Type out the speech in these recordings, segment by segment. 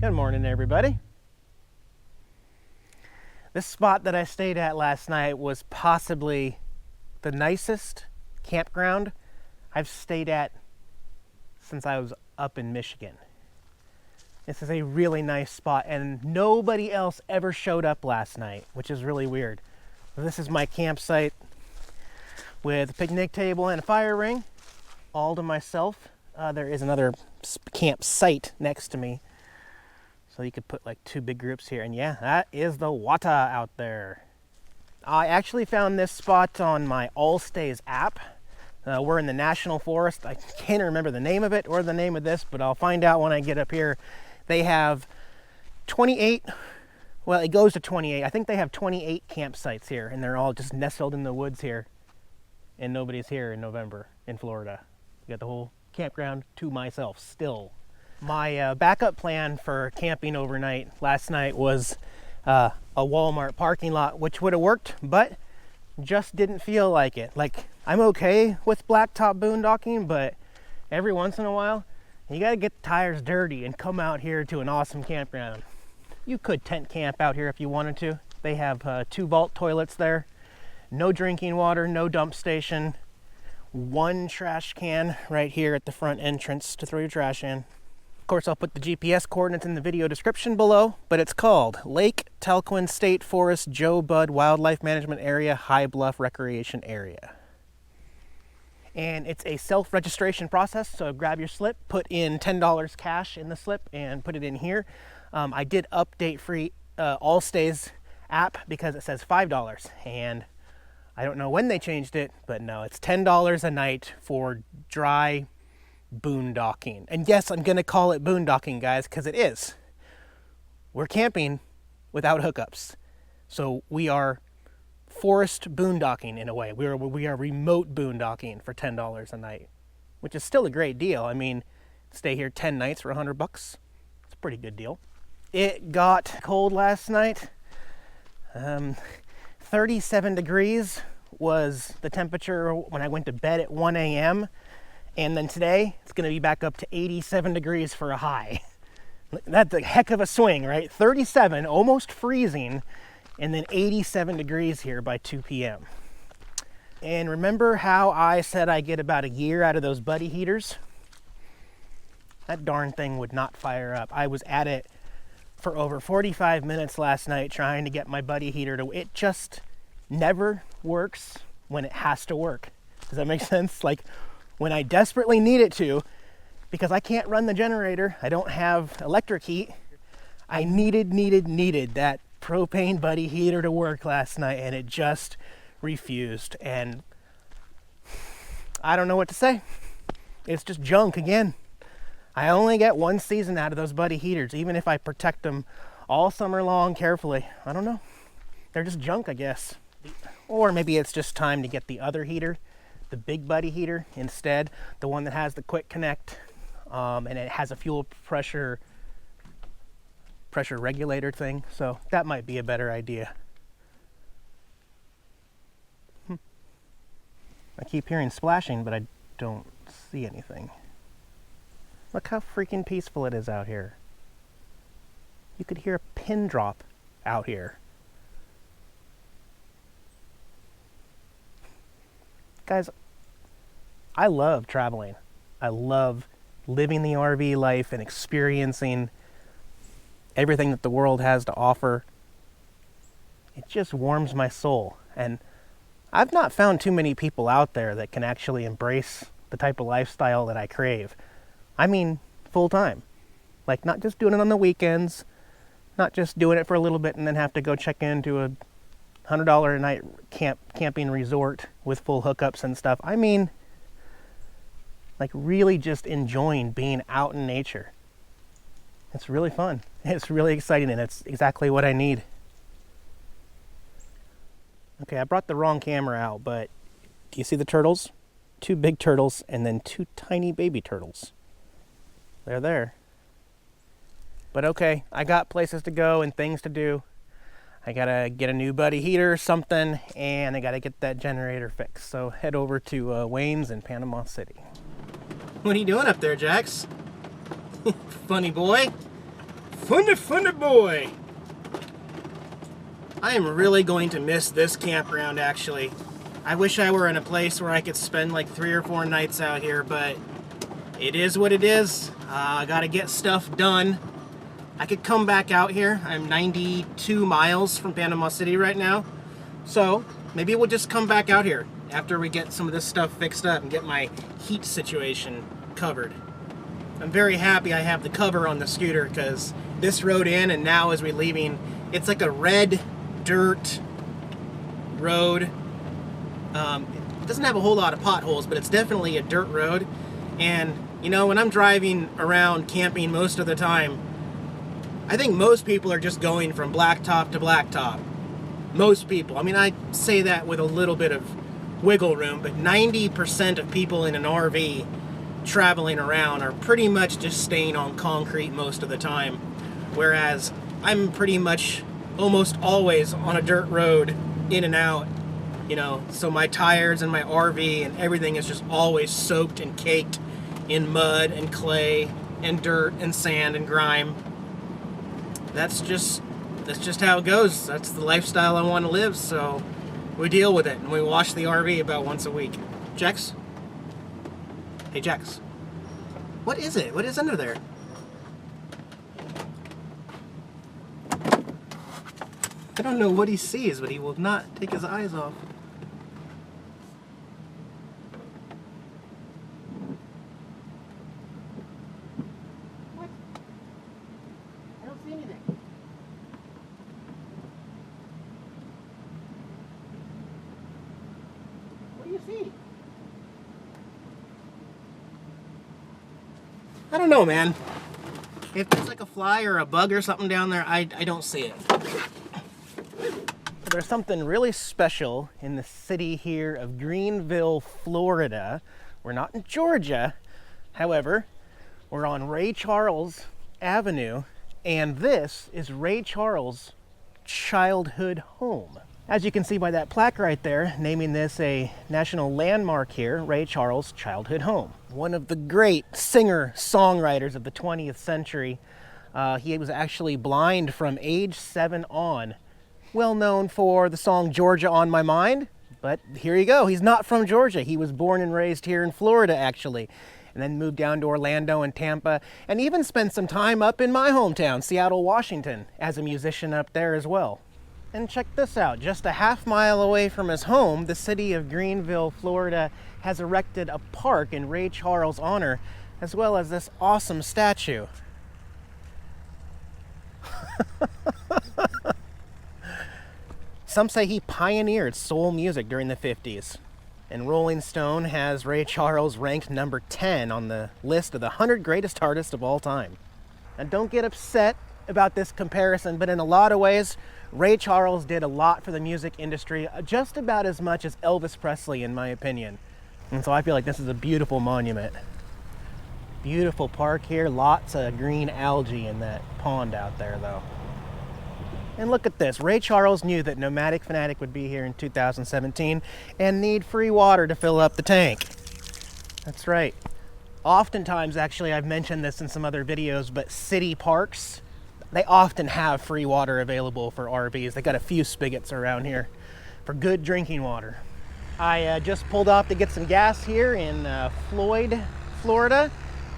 Good morning, everybody. This spot that I stayed at last night was possibly the nicest campground I've stayed at since I was up in Michigan. This is a really nice spot, and nobody else ever showed up last night, which is really weird. This is my campsite with a picnic table and a fire ring, all to myself. There is another campsite next to me, so you could put like two big groups here. And yeah, that is the water out there. I actually found this spot on my All Stays app. We're in the National Forest. I can't remember the name of it or the name of this, but I'll find out when I get up here. They have 28, well, it goes to 28. I think they have 28 campsites here, and they're all just nestled in the woods here. And nobody's here in November in Florida. You got the whole campground to myself still. My backup plan for camping overnight last night was a Walmart parking lot, which would have worked, but just didn't feel like it. Like, I'm okay with blacktop boondocking, but every once in a while, you gotta get the tires dirty and come out here to an awesome campground. You could tent camp out here if you wanted to. They have 2 vault toilets there, no drinking water, no dump station, 1 trash can right here at the front entrance to throw your trash in. Of course, I'll put the GPS coordinates in the video description below, but it's called Lake Talquin State Forest Joe Budd Wildlife Management Area, High Bluff Recreation Area. And it's a self-registration process, so grab your slip, put in $10 cash in the slip, and put it in here. I did update free All Stays app because it says $5, and I don't know when they changed it, but no, it's $10 a night for dry boondocking. And yes, I'm gonna call it boondocking, guys, because it is. We're camping without hookups, so we are forest boondocking in a way. We are remote boondocking for $10 a night, which is still a great deal. I mean, stay here 10 nights for $100. It's a pretty good deal. It got cold last night. 37 degrees was the temperature when I went to bed at 1 a.m. And then today, it's gonna be back up to 87 degrees for a high. That's a heck of a swing, right? 37, almost freezing, and then 87 degrees here by 2 p.m. And remember how I said I get about a year out of those buddy heaters? That darn thing would not fire up. I was at it for over 45 minutes last night trying to get my buddy heater to, it just never works when it has to work. Does that make sense? Like, when I desperately need it to, because I can't run the generator, I don't have electric heat, I needed that propane buddy heater to work last night, and it just refused. And I don't know what to say. It's just junk again. I only get 1 season out of those buddy heaters, even if I protect them all summer long carefully. I don't know. They're just junk, I guess. Or maybe it's just time to get the other heater, the big buddy heater instead, the one that has the quick connect, and it has a fuel pressure regulator thing. So that might be a better idea. I keep hearing splashing, but I don't see anything. Look how freaking peaceful it is out here. You could hear a pin drop out here. Guys, I love traveling. I love living the RV life and experiencing everything that the world has to offer. It just warms my soul. And I've not found too many people out there that can actually embrace the type of lifestyle that I crave. I mean, full time. Like, not just doing it on the weekends, not just doing it for a little bit and then have to go check into a $100 a night camping resort with full hookups and stuff. I mean, like, really just enjoying being out in nature. It's really fun. It's really exciting, and it's exactly what I need. Okay, I brought the wrong camera out, but do you see the turtles? 2 big turtles and then 2 tiny baby turtles. They're there. But okay, I got places to go and things to do. I gotta get a new buddy heater or something, and I gotta get that generator fixed. So head over to Wayne's in Panama City. What are you doing up there, Jax? Funny boy. Funny boy. I am really going to miss this campground, actually. I wish I were in a place where I could spend like 3 or 4 nights out here, but it is what it is. I gotta get stuff done. I could come back out here. I'm 92 miles from Panama City right now. So maybe we'll just come back out here after we get some of this stuff fixed up and get my heat situation covered. I'm very happy I have the cover on the scooter because this rode in, and now as we're leaving, it's like a red dirt road. It doesn't have a whole lot of potholes, but it's definitely a dirt road. And you know, when I'm driving around camping most of the time, I think most people are just going from blacktop to blacktop. Most people. I mean, I say that with a little bit of wiggle room, but 90% of people in an RV traveling around are pretty much just staying on concrete most of the time. Whereas I'm pretty much almost always on a dirt road, in and out, you know, so my tires and my RV and everything is just always soaked and caked in mud and clay and dirt and sand and grime. That's just how it goes. That's the lifestyle I want to live, so we deal with it, and we wash the RV about once a week. Jex? Hey, Jex. What is it? What is under there? I don't know what he sees, but he will not take his eyes off. What? I don't see anything. What do you see? I don't know, man. If there's like a fly or a bug or something down there, I don't see it. There's something really special in the city here of Greenville, Florida. We're not in Georgia. However, we're on Ray Charles Avenue, and this is Ray Charles' childhood home. As you can see by that plaque right there, naming this a national landmark here, Ray Charles' childhood home. One of the great singer-songwriters of the 20th century. He was actually blind from age 7 on. Well known for the song Georgia on My Mind, but here you go. He's not from Georgia. He was born and raised here in Florida, actually, and then moved down to Orlando and Tampa, and even spent some time up in my hometown, Seattle, Washington, as a musician up there as well. And check this out. Just a half mile away from his home, the city of Greenville, Florida, has erected a park in Ray Charles' honor, as well as this awesome statue. Some say he pioneered soul music during the 50s. And Rolling Stone has Ray Charles ranked number 10 on the list of the 100 greatest artists of all time. And don't get upset about this comparison, but in a lot of ways, Ray Charles did a lot for the music industry, just about as much as Elvis Presley, in my opinion. And so I feel like this is a beautiful monument. Beautiful park here, lots of green algae in that pond out there, though. And look at this. Ray Charles knew that Nomadic Fanatic would be here in 2017 and need free water to fill up the tank. That's right. Oftentimes, actually, I've mentioned this in some other videos, but city parks, they often have free water available for RVs. They got a few spigots around here for good drinking water. I just pulled off to get some gas here in Floyd, Florida,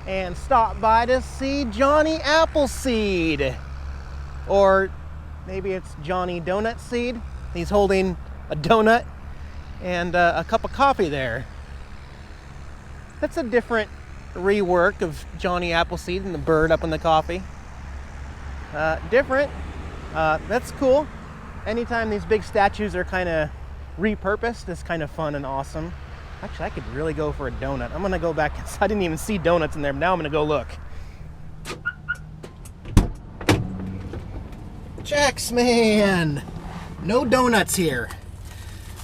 and stopped by to see Johnny Appleseed, or maybe it's Johnny Donut Seed. He's holding a donut and a cup of coffee there. That's a different rework of Johnny Appleseed and the bird up in the coffee. Different. That's cool. Anytime these big statues are kind of repurposed, it's kind of fun and awesome. Actually, I could really go for a donut. I'm gonna go back inside. I didn't even see donuts in there, but now I'm gonna go look. Jax, man! No donuts here.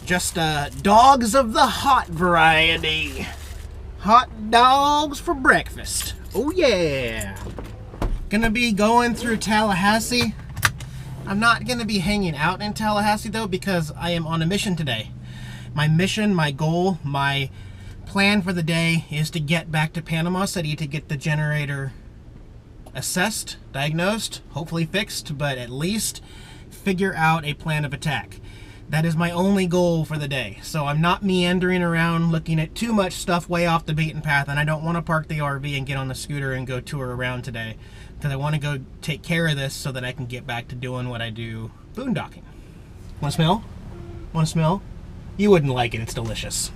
Just dogs of the hot variety. Hot dogs for breakfast. Oh yeah! Gonna be going through Tallahassee. I'm not gonna be hanging out in Tallahassee though, because I am on a mission today. My mission, my goal, my plan for the day is to get back to Panama City to get the generator assessed, diagnosed, hopefully fixed, but at least figure out a plan of attack. That is my only goal for the day. So I'm not meandering around looking at too much stuff way off the beaten path, and I don't want to park the RV and get on the scooter and go tour around today, because I want to go take care of this so that I can get back to doing what I do, boondocking. Want to smell? Want to smell? You wouldn't like it, it's delicious.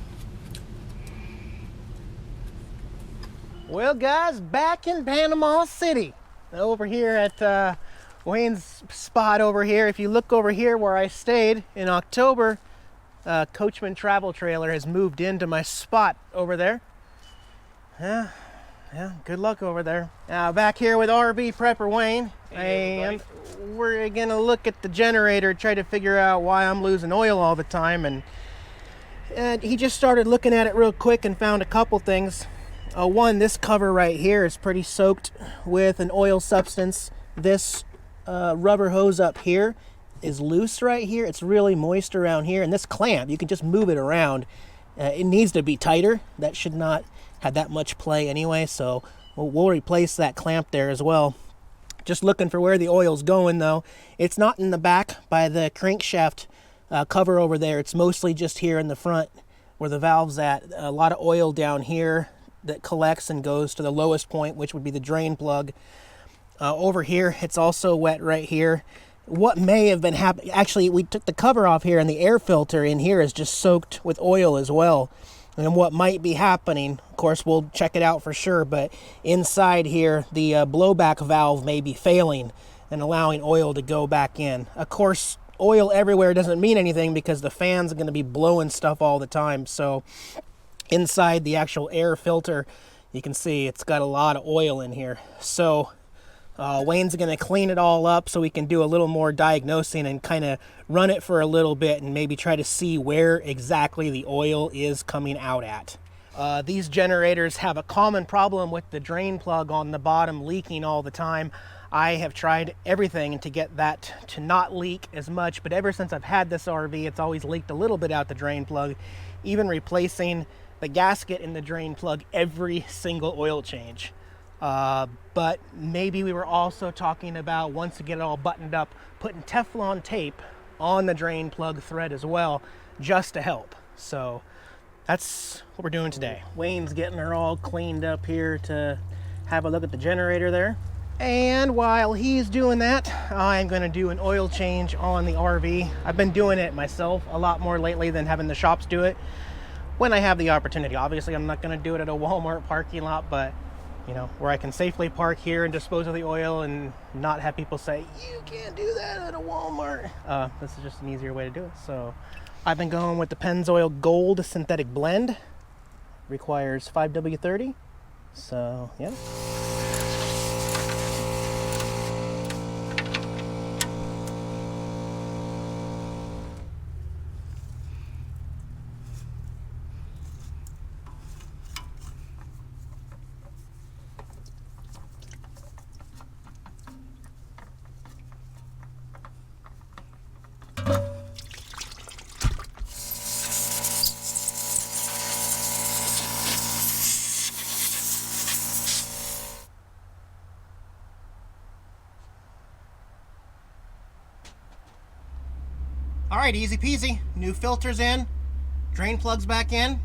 Well guys, back in Panama City. Over here at Wayne's spot over here. If you look over here where I stayed in October, Coachman Travel Trailer has moved into my spot over there. Yeah, good luck over there. Now back here with RV Prepper Wayne, and we're gonna look at the generator, try to figure out why I'm losing oil all the time. And he just started looking at it real quick and found a couple things. One, this cover right here is pretty soaked with an oil substance. This rubber hose up here is loose right here. It's really moist around here. And this clamp, you can just move it around. It needs to be tighter. That should not have that much play anyway, so we'll replace that clamp there as well. Just looking for where the oil's going though. It's not in the back by the crankshaft cover over there. It's mostly just here in the front where the valve's at. A lot of oil down here that collects and goes to the lowest point, which would be the drain plug. Over here, it's also wet right here. What may have been happening, actually, we took the cover off here and the air filter in here is just soaked with oil as well. And what might be happening, of course, we'll check it out for sure, but inside here, the blowback valve may be failing and allowing oil to go back in. Of course, oil everywhere doesn't mean anything because the fan's going to be blowing stuff all the time. So inside the actual air filter, you can see it's got a lot of oil in here. So Wayne's going to clean it all up so we can do a little more diagnosing and kind of run it for a little bit and maybe try to see where exactly the oil is coming out at. These generators have a common problem with the drain plug on the bottom leaking all the time. I have tried everything to get that to not leak as much, but ever since I've had this RV, it's always leaked a little bit out the drain plug, even replacing the gasket in the drain plug every single oil change. But maybe we were also talking about, once we get it all buttoned up, putting Teflon tape on the drain plug thread as well, just to help. So that's what we're doing today. Wayne's getting her all cleaned up here to have a look at the generator there. And while he's doing that, I'm going to do an oil change on the RV. I've been doing it myself a lot more lately than having the shops do it when I have the opportunity. Obviously, I'm not going to do it at a Walmart parking lot, but you know, where I can safely park here and dispose of the oil and not have people say, you can't do that at a Walmart. This is just an easier way to do it. So I've been going with the Pennzoil Gold Synthetic Blend. Requires 5W30. So, yeah. All right, easy peasy. New filters in, drain plugs back in,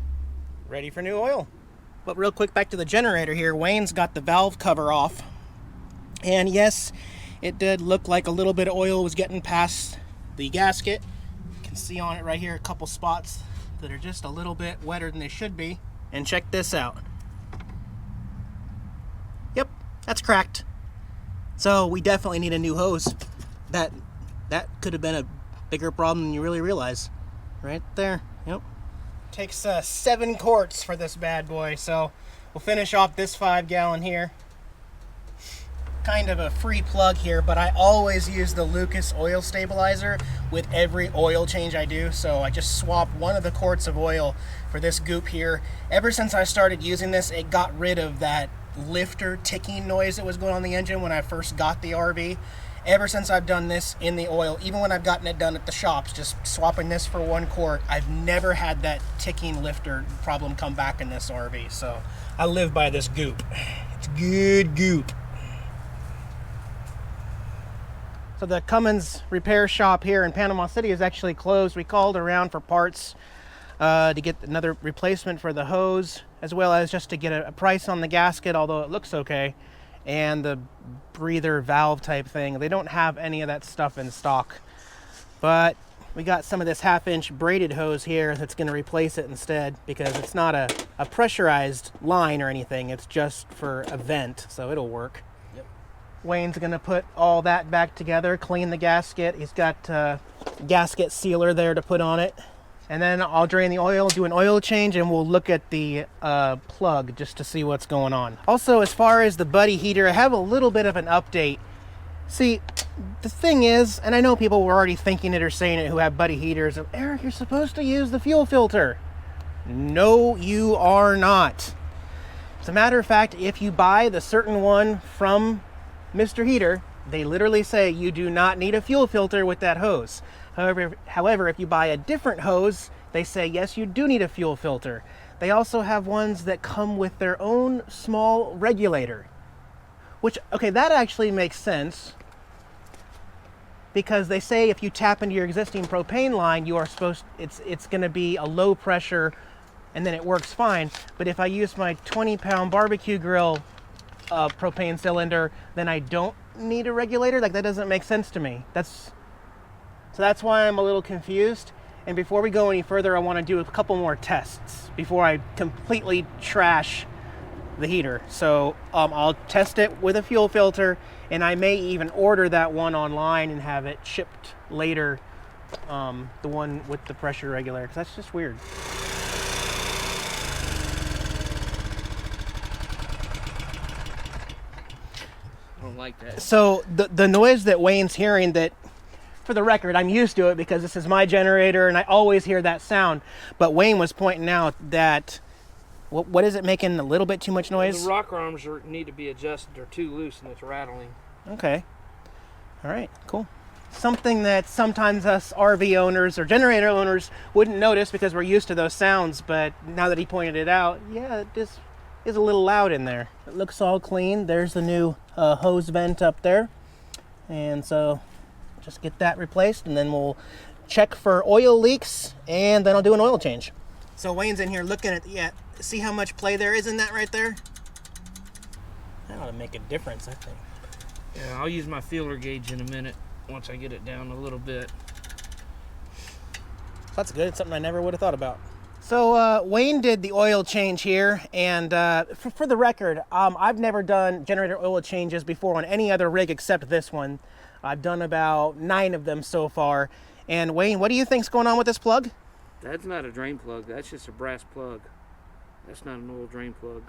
ready for new oil. But real quick, back to the generator here. Wayne's got the valve cover off. And yes, it did look like a little bit of oil was getting past the gasket. You can see on it right here a couple spots that are just a little bit wetter than they should be. And check this out. Yep, that's cracked. So we definitely need a new hose. That could have been a bigger problem than you really realize. Right there. Yep. Takes 7 quarts for this bad boy, so we'll finish off this 5-gallon here. Kind of a free plug here, but I always use the Lucas oil stabilizer with every oil change I do, so I just swap one of the quarts of oil for this goop here. Ever since I started using this, it got rid of that lifter ticking noise that was going on the engine when I first got the RV. Ever since I've done this in the oil, even when I've gotten it done at the shops, just swapping this for 1 quart, I've never had that ticking lifter problem come back in this RV. So I live by this goop. It's good goop. So the Cummins repair shop here in Panama City is actually closed. We called around for parts to get another replacement for the hose, as well as just to get a price on the gasket, although it looks okay, and the breather valve type thing. They don't have any of that stuff in stock. But we got some of this 1/2-inch braided hose here that's going to replace it instead, because it's not a pressurized line or anything. It's just for a vent, so it'll work. Yep. Wayne's going to put all that back together, clean the gasket. He's got a gasket sealer there to put on it. And then I'll drain the oil, do an oil change, and we'll look at the plug just to see what's going on. Also, as far as the buddy heater, I have a little bit of an update. See, the thing is, and I know people were already thinking it or saying it who have buddy heaters, Eric, you're supposed to use the fuel filter. No, you are not. As a matter of fact, if you buy the certain one from Mr. Heater, they literally say you do not need a fuel filter with that hose. However, if you buy a different hose, they say, yes, you do need a fuel filter. They also have ones that come with their own small regulator, which, okay, that actually makes sense, because they say if you tap into your existing propane line, you are supposed, it's going to be a low pressure, and then it works fine. But if I use my 20-pound barbecue grill propane cylinder, then I don't need a regulator. Like, that doesn't make sense to me. So that's why I'm a little confused. And before we go any further, I want to do a couple more tests before I completely trash the heater. So I'll test it with a fuel filter, and I may even order that one online and have it shipped later, the one with the pressure regulator, because that's just weird. I don't like that. So the noise that Wayne's hearing, that, for the record, I'm used to it because this is my generator and I always hear that sound, but Wayne was pointing out that what is it making a little bit too much noise? The rocker arms need to be adjusted. They're too loose and it's rattling. Okay. All right, cool. Something that sometimes us RV owners or generator owners wouldn't notice because we're used to those sounds, but now that he pointed it out, yeah, it just is a little loud in there. It looks all clean. There's the new hose vent up there. And so just get that replaced, and then we'll check for oil leaks, and then I'll do an oil change. So Wayne's in here looking at, see how much play there is in that right there? That ought to make a difference, I think. Yeah, I'll use my feeler gauge in a minute once I get it down a little bit. That's good. It's something I never would have thought about. So Wayne did the oil change here, and for the record, I've never done generator oil changes before on any other rig except this one. I've done about 9 of them so far. And Wayne, what do you think's going on with this plug? That's not a drain plug. That's just a brass plug. That's not an oil drain plug.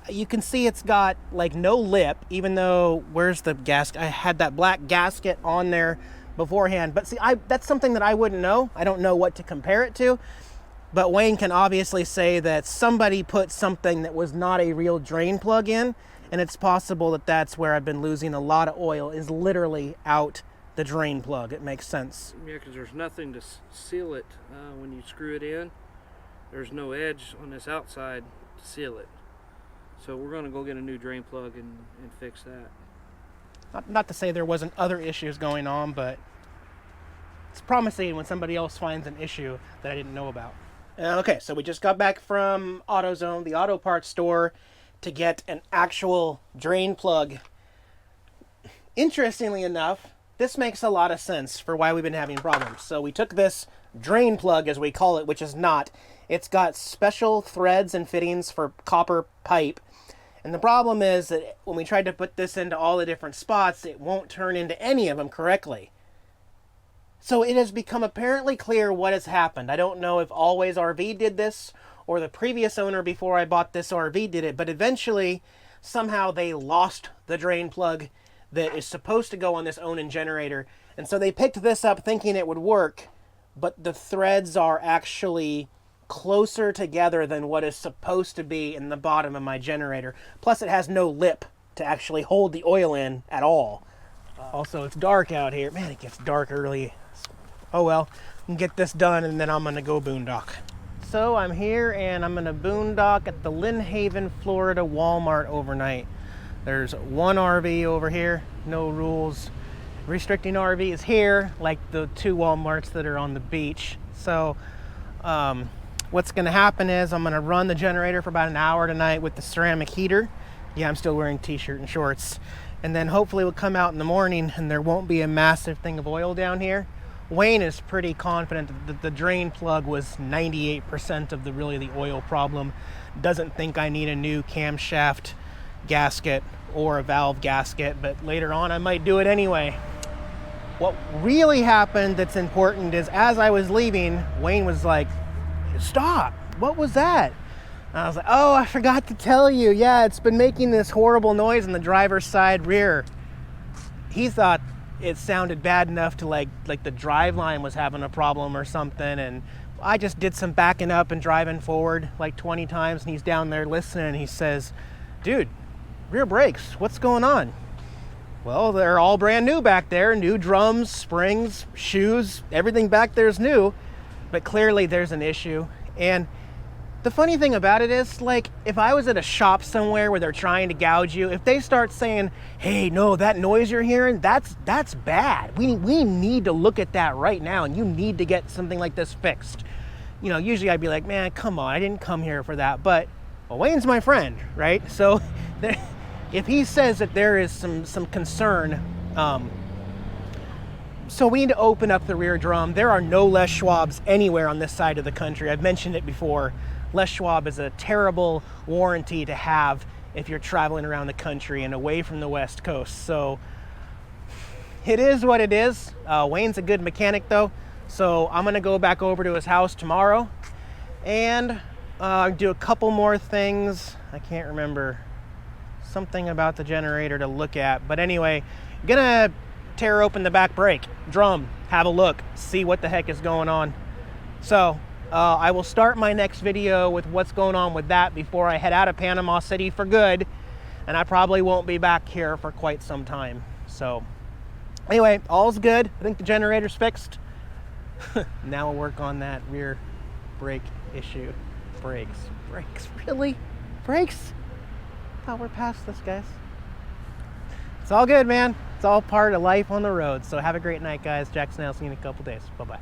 You can see it's got like no lip, even though, where's the gasket? I had that black gasket on there beforehand. But see, that's something that I wouldn't know. I don't know what to compare it to. But Wayne can obviously say that somebody put something that was not a real drain plug in, and it's possible that that's where I've been losing a lot of oil, is literally out the drain plug. It makes sense. Yeah, because there's nothing to seal it when you screw it in. There's no edge on this outside to seal it. So we're going to go get a new drain plug and fix that. Not to say there wasn't other issues going on, but it's promising when somebody else finds an issue that I didn't know about. Okay, so we just got back from AutoZone, the auto parts store, to get an actual drain plug. Interestingly enough, this makes a lot of sense for why we've been having problems. So we took this drain plug, as we call it, which is not. It's got special threads and fittings for copper pipe. And the problem is that when we tried to put this into all the different spots, it won't turn into any of them correctly. So it has become apparently clear what has happened. I don't know if Always RV did this or the previous owner before I bought this RV did it, but eventually somehow they lost the drain plug that is supposed to go on this Onan generator. And so they picked this up thinking it would work, but the threads are actually closer together than what is supposed to be in the bottom of my generator. Plus it has no lip to actually hold the oil in at all. Also, it's dark out here. Man, it gets dark early. Oh well, I can get this done and then I'm gonna go boondock. So I'm here and I'm gonna boondock at the Lynn Haven, Florida Walmart overnight. There's one RV over here, no rules. restricting RVs here, like the 2 Walmarts that are on the beach. So what's going to happen is I'm going to run the generator for about an hour tonight with the ceramic heater. Yeah, I'm still wearing t-shirt and shorts. And then hopefully we'll come out in the morning and there won't be a massive thing of oil down here. Wayne is pretty confident that the drain plug was 98% of the oil problem. Doesn't think I need a new camshaft gasket or a valve gasket, but later on I might do it anyway. What really happened that's important is as I was leaving, Wayne was like, "Stop, what was that?" And I was like, "Oh, I forgot to tell you. Yeah, it's been making this horrible noise in the driver's side rear." He thought it sounded bad enough to like the drive line was having a problem or something, and I just did some backing up and driving forward like 20 times, and he's down there listening, and he says, "Dude, rear brakes, what's going on?" Well, they're all brand new back there, new drums, springs, shoes, everything back there is new, but clearly there's an issue. And the funny thing about it is, like, if I was at a shop somewhere where they're trying to gouge you, if they start saying, "Hey, no, that noise you're hearing, that's bad. We need to look at that right now, and you need to get something like this fixed." You know, usually I'd be like, "Man, come on, I didn't come here for that." But, well, Wayne's my friend, right? So if he says that there is some concern, so we need to open up the rear drum. There are no Les Schwabs anywhere on this side of the country. I've mentioned it before. Les Schwab is a terrible warranty to have if you're traveling around the country and away from the West Coast. So it is what it is. Wayne's a good mechanic though. So I'm gonna go back over to his house tomorrow and do a couple more things. I can't remember, something about the generator to look at. But anyway, gonna tear open the back brake drum, have a look, see what the heck is going on. So I will start my next video with what's going on with that before I head out of Panama City for good, and I probably won't be back here for quite some time. So anyway, all's good. I think the generator's fixed. Now we'll work on that rear brake issue. Brakes, really? Brakes? Thought we're past this, guys. It's all good, man. It's all part of life on the road. So have a great night, guys. Jackson, I'll see you in a couple days. Bye-bye.